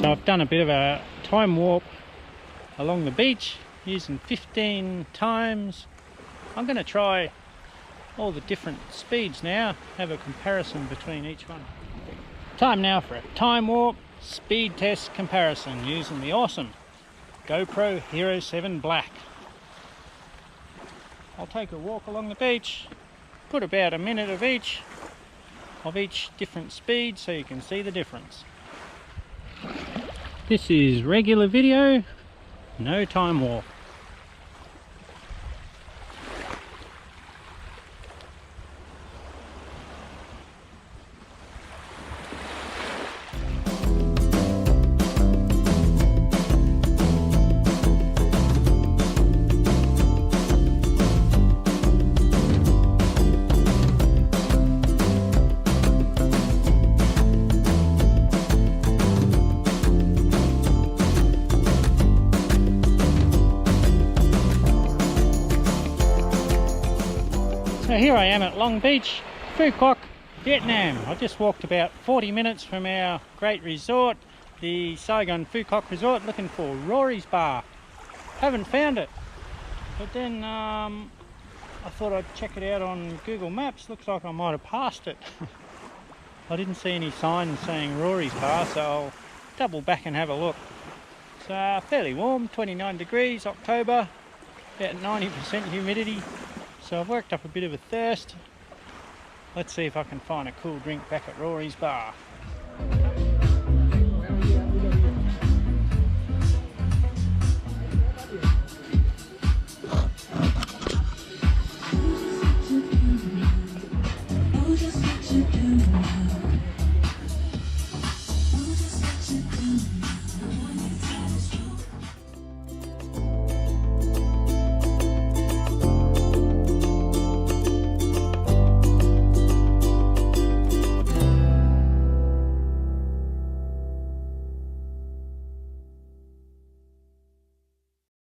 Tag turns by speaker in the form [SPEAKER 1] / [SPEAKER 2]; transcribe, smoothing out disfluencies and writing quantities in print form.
[SPEAKER 1] So I've done a bit of a time warp along the beach using 15 times. I'm going to try all the different speeds now, have a comparison between each one. Time now for a time warp speed test comparison using the awesome GoPro Hero7 Black. I'll take a walk along the beach, put about a minute of each different speed so you can see the difference. This is regular video, no time warp. So here I am at Long Beach, Phu Quoc, Vietnam. I just walked about 40 minutes from our great resort, the Saigon Phu Quoc Resort, looking for Rory's Bar. Haven't found it, but then I thought I'd check it out on Google Maps. Looks like I might have passed it. I didn't see any signs saying Rory's Bar, so I'll double back and have a look. It's fairly warm, 29 degrees, October, about 90% humidity. So I've worked up a bit of a thirst. Let's see if I can find a cool drink back at Rory's Bar.